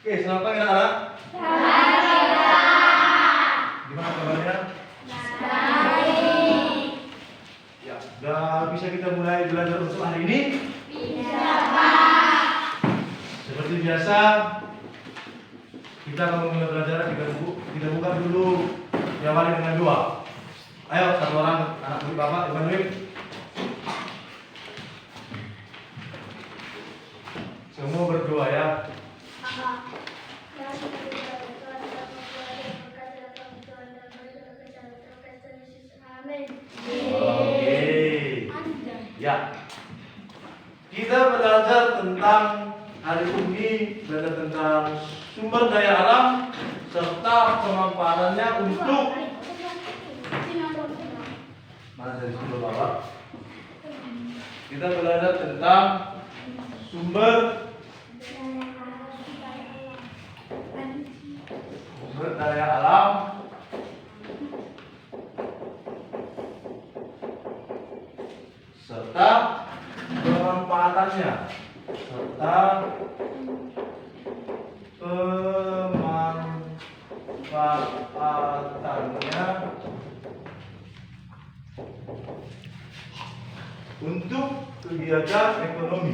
Oke, selamat pagi anak-anak. Gimana kabarnya? Baik. Ya, udah bisa kita mulai belajar untuk hari ini? Bisa, Pak. Seperti biasa, kita akan memulai belajar. Kita buka dulu. Diawali dengan doa. Ayo, satu orang anak murid Bapak, Imanuel. Semua berdoa ya. Oke. Ya. Kita belajar tentang hari ini belajar tentang sumber daya alam serta pemanfaatannya untuk mana dari sumber Bapak? Kita belajar tentang sumber daya alam serta pemanfaatannya untuk kegiatan ekonomi,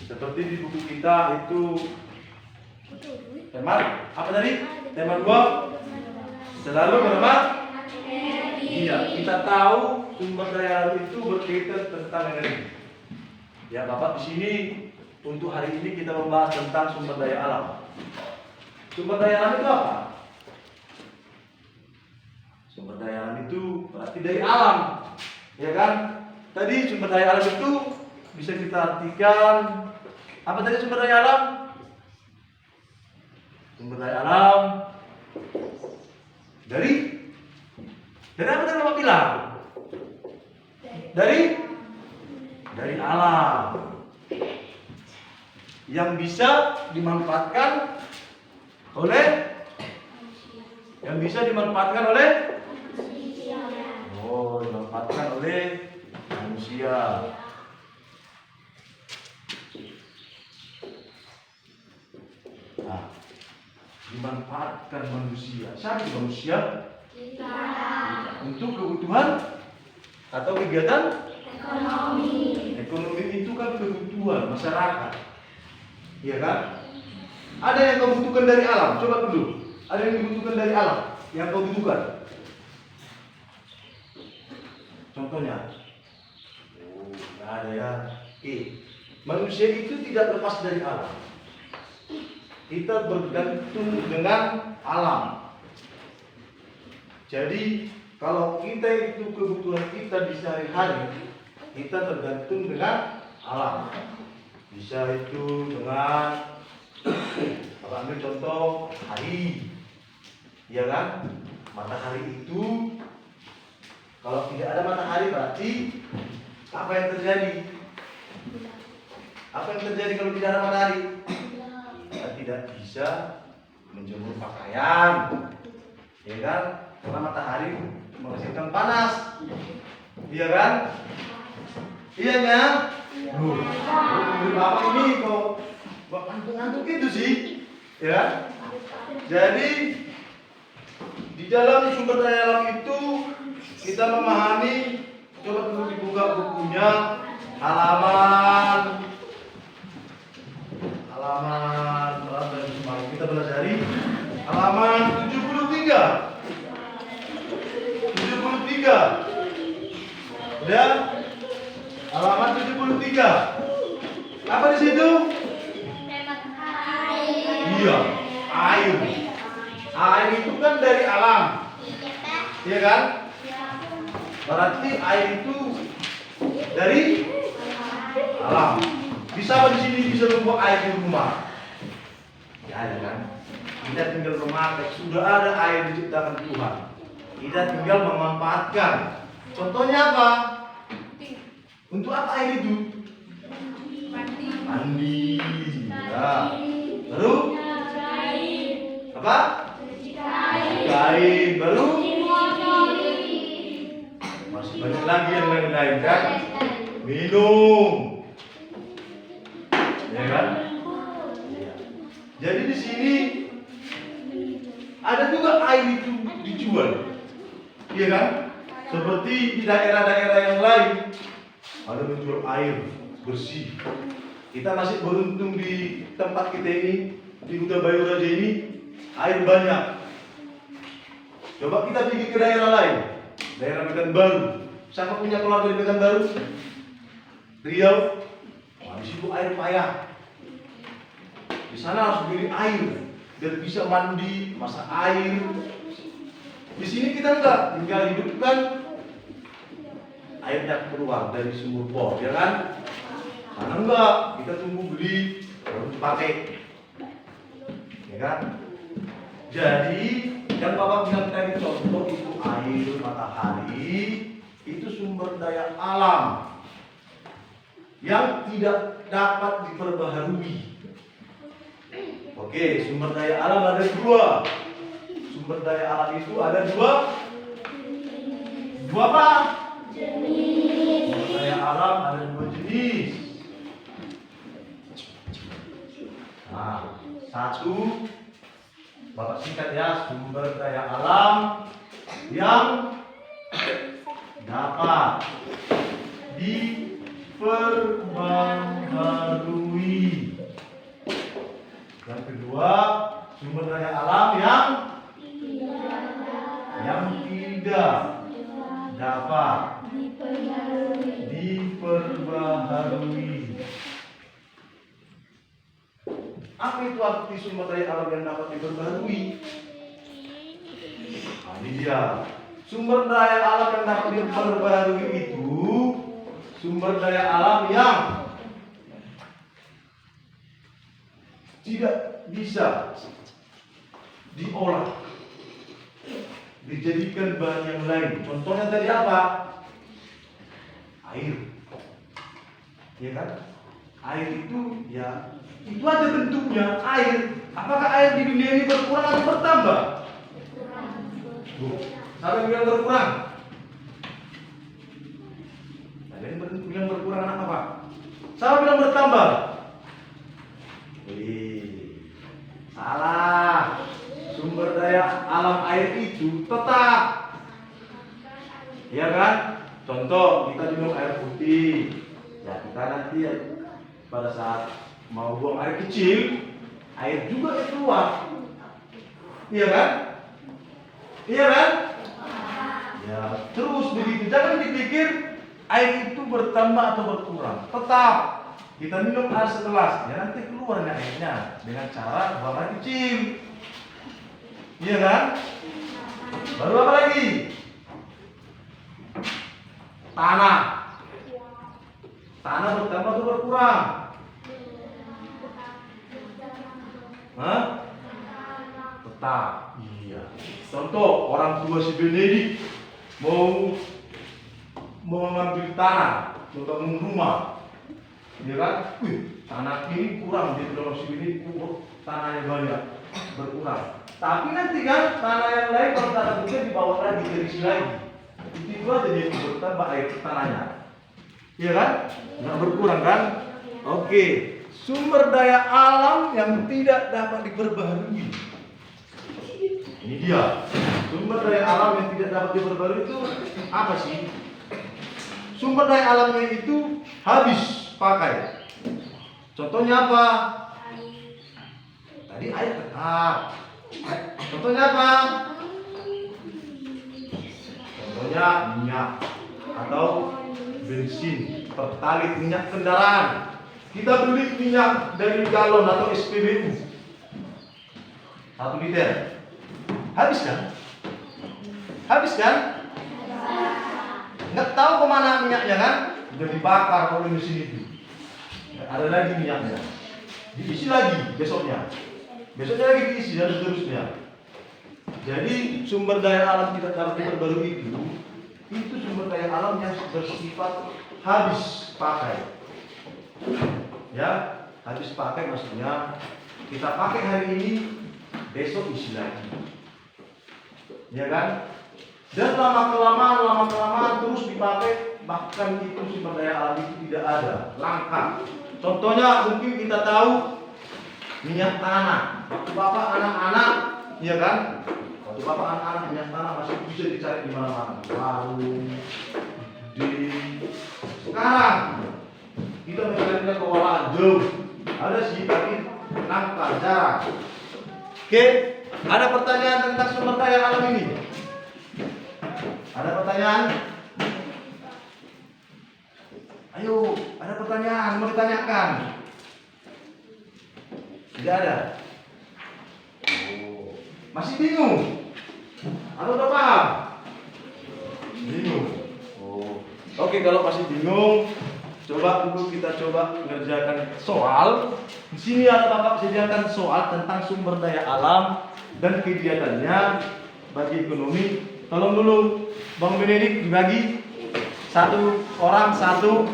seperti di buku kita itu tema apa tadi? Tema 2 selalu berhemat. Iya, kita tahu sumber daya alam itu berkaitan tentang energi. Ya, Bapak di sini untuk hari ini kita membahas tentang sumber daya alam. Sumber daya alam itu apa? Sumber daya alam itu berarti dari alam, ya kan? Tadi sumber daya alam itu bisa kita artikan apa tadi sumber daya alam? Sumber daya alam dari apa tadi Bapak bilang? Dari alam yang bisa dimanfaatkan oleh dimanfaatkan oleh manusia. Nah, dimanfaatkan manusia. Siapa itu manusia? Kita. Untuk kebutuhan atau kegiatan Ekonomi. Ekonomi itu kan kebutuhan masyarakat, iya kan? Ada yang kau butuhkan dari alam. Coba dulu. Ada yang dibutuhkan dari alam yang kau butuhkan. Contohnya, nggak ada ya. Manusia itu tidak lepas dari alam. Kita bergantung dengan alam. Jadi kalau kita itu kebutuhan kita di sehari-hari, kita tergantung dengan alam. Bisa itu dengan kalau ambil contoh hari, ya kan? Matahari itu kalau tidak ada matahari berarti apa yang terjadi? Apa yang terjadi kalau tidak ada matahari? Kita tidak bisa menjemur pakaian, ya kan? Karena matahari menghasilkan panas, iya kan? Iya kan? Bapak ini kok ngantuk itu sih, ya. Jadi di dalam sumber daya alam itu kita memahami. Coba dulu dibuka bukunya halaman berapa yang semalam kita pelajari halaman 73. Udah? Halaman 73. Apa di situ? Iya, air. Air itu kan dari alam. Iya kan? Berarti air itu dari alam. Bisa apa di sini bisa membuat air di rumah? Ya, ya kan? Kita tinggal memakai. Sudah ada air diciptakan Tuhan. Kita tinggal memanfaatkan. Contohnya apa? Untuk apa air itu? Mandi. Ya. Lalu Apa? Kain. Baru? Masih banyak lagi yang lain-lain kan? Minum. Ya kan? Jadi di sini ada juga air itu dijual. Iya kan? Seperti di daerah-daerah yang lain ada menjual air bersih. Kita masih beruntung di tempat kita ini, di Huta Bayu Raja ini, air banyak. Coba kita pergi ke daerah lain, daerah Pekanbaru. Siapa punya keluarga di Pekanbaru? Riau. Wah, di situ air payah. Di sana harus beli air dan bisa mandi, masak air. Di sini kita enggak, tinggal hidupkan airnya keluar dari sumur bor, ya kan? Karena enggak, kita tunggu beli baru dipakai, ya kan? Jadi yang Bapak bilang tadi contoh itu air matahari, itu sumber daya alam yang tidak dapat diperbaharui. Oke, sumber daya alam ada dua. Sumber daya alam itu ada dua. Dua apa? Jenis. Sumber daya alam ada dua jenis. Nah, satu, Bapak singkat ya, sumber daya alam yang dapat diperbaharui. Yang kedua, sumber daya alam yang tidak dapat diperbaharui. Apa itu arti sumber daya alam yang dapat diperbaharui? Nah, ini dia. Sumber daya alam yang dapat diperbaharui itu sumber daya alam yang tidak bisa diolah, dijadikan bahan yang lain. Contohnya tadi apa? Air. Ya kan? Air itu ya itu aja bentuknya air. Apakah air di dunia ini berkurang atau bertambah? Siapa yang bilang berkurang? Ada yang bilang berkurang apa? Siapa bilang bertambah? Salah. Sumber daya alam air itu tetap, ya kan? Contoh kita minum air putih, ya kita nanti ya, pada saat mau buang air kecil, air juga keluar, iya kan? Iya kan? Ya terus begitu. Jangan dipikir air itu bertambah atau berkurang. Tetap kita minum air segelas, ya nanti keluarnya airnya dengan cara buang air kecil. Iya kan? Baru apa lagi? Tanah. Tanah bertambah atau berkurang? Hah? Tetap. Iya. Contoh orang tua si Benedik mau mengambil tanah, membangun rumah. Iya kan? Wih, tanah ini kurang, jadi kalau si Benedik tanahnya banyak, berkurang. Tapi nanti kan tanah yang lain kalau tanah juga dibawa lagi, diisi lagi. Itu aja jadi bertambah air tanahnya. Iya kan? Nggak berkurang kan? Oke. Sumber daya alam yang tidak dapat diperbaharui. Ini dia. Sumber daya alam yang tidak dapat diperbaharui itu apa sih? Sumber daya alamnya itu habis pakai. Contohnya apa? Tadi air tetap. Contohnya apa? Contohnya minyak atau bensin, pertalite, minyak kendaraan. Kita beli minyak dari galon atau SPBU 1 liter. Habis kan? Habis kan? Nggak tahu kemana minyaknya kan? Udah dibakar oleh mesin itu. Ada lagi minyaknya. Diisi lagi besoknya. Besoknya lagi diisi dan seterusnya. Jadi sumber daya alam tidak dapat diperbarui itu sumber daya alam yang bersifat habis pakai. Ya, habis pakai maksudnya kita pakai hari ini besok isi lagi. Ya kan? Dan lama-kelamaan terus dipakai, bahkan itu sumber daya alam itu tidak ada, langka. Contohnya mungkin kita tahu minyak tanah. Waktu Bapak anak-anak, ya kan? Waktu Bapak anak-anak minyak tanah masih bisa dicari di mana-mana. Warung, di sekarang kita mencarinya ke olahan jauh. Ada sih tapi langka, jarang. Oke, ada pertanyaan tentang sumber daya alam ini? Ada pertanyaan? Ayo, ada pertanyaan mau ditanyakan? Tidak ada. Oh, masih bingung? Atau udah paham? Bingung. Oh, oke, kalau masih bingung, coba dulu kita coba mengerjakan soal. Di sini ada Bapak sediakan soal tentang sumber daya alam dan kegiatannya bagi ekonomi. Tolong dulu Bang Benedik dibagi satu orang satu.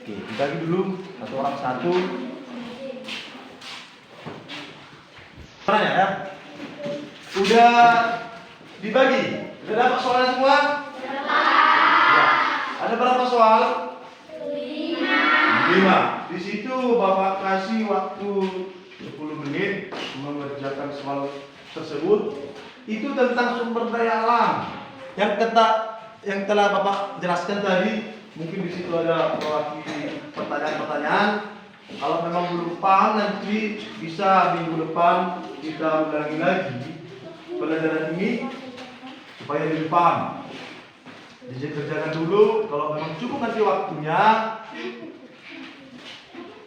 Oke, dibagi dulu satu orang satu. Caranya ya. Udah dibagi. Udah dapat soalnya semua? Ya. Ada berapa soal? 5. Di situ Bapak kasih waktu 10 menit mengerjakan soal tersebut. Itu tentang sumber daya alam yang telah Bapak jelaskan tadi. Mungkin di situ ada mewakili pertanyaan-pertanyaan. Kalau memang belum paham, nanti bisa minggu depan kita ulangi lagi pelajaran ini supaya lebih paham. Dikerjakan dulu. Kalau memang cukup nanti waktunya,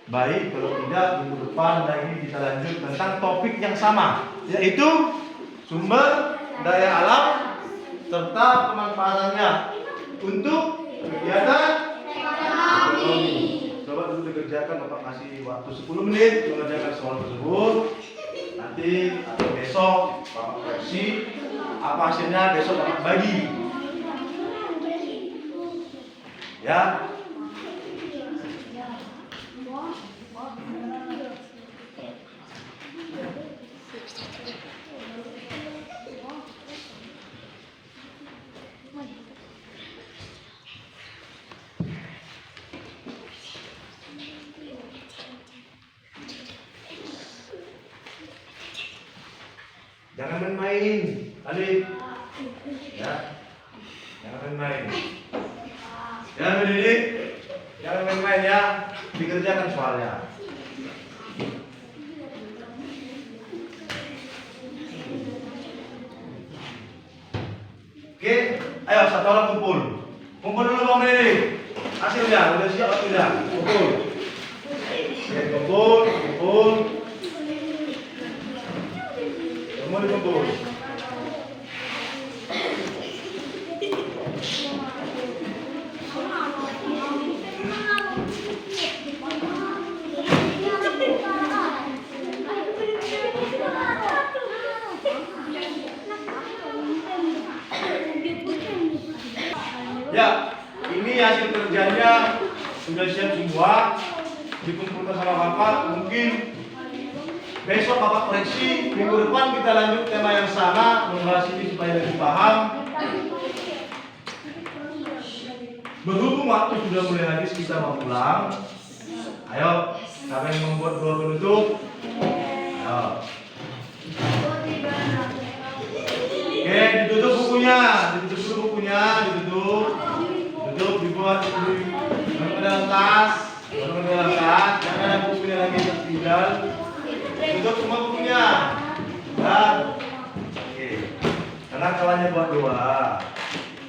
baik. Kalau tidak, minggu depan lagi kita lanjut tentang topik yang sama, yaitu sumber daya alam serta pemanfaatannya untuk kegiatan ekonomi. Coba dulu dikerjakan, Bapak kasih waktu 10 menit mengerjakan soal tersebut. Nanti atau besok Bapak koreksi, apa hasilnya besok Bapak bagi. Ya. Jangan main-main, Alif. Ya. Jangan main-main. Ya, Mendidik. Jangan main-main ya. Dikerjakan soalnya. Oke, ayo satu orang kumpul. Kumpul dulu Bang Mendidik. Hasilnya udah siap atau tidak? Kumpul. Oke, kumpul. Semua dikumpul. Ya, ini hasil kerjanya sudah siap semua, dikumpulkan sama Bapak. Mungkin besok Bapak koreksi, minggu depan kita lanjut tema yang sama, membahas ini supaya lebih paham. Berhubung waktu sudah mulai habis, kita mau pulang. Ayo, siapa yang membuat doa penutup? Ayo. Oke, ditutup bukunya, ditutup dulu bukunya, ditutup, dibuat di dalam tas, dalam tas, jangan ada bukunya lagi tertinggal. Tutup semua bukunya. Dan, oke, karena kawannya buat doa.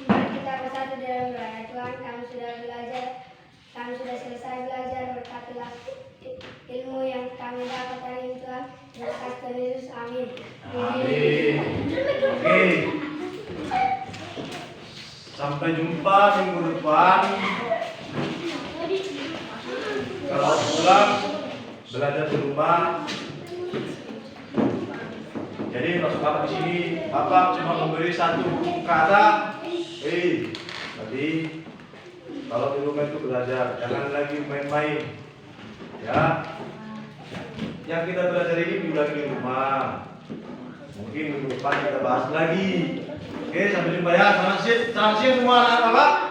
Kita bersatu dalam doa. Tuhan, kami sudah selesai belajar, berkatilah ilmu yang kami dapat dari Tuhan. Terima kasih Tuhan Yesus, amin. Amin. Oke. Sampai jumpa minggu depan. Kalau pulang belajar di rumah. Jadi maksud Bapak di sini, Bapak cuma memberi satu buku kata. Tadi kalau di rumah itu belajar, jangan lagi main-main. Ya. Yang kita belajar ini diulangi di rumah. Mungkin minggu depan kita bahas lagi. Oke, sampai jumpa ya. Selamat siang semua anak-anak.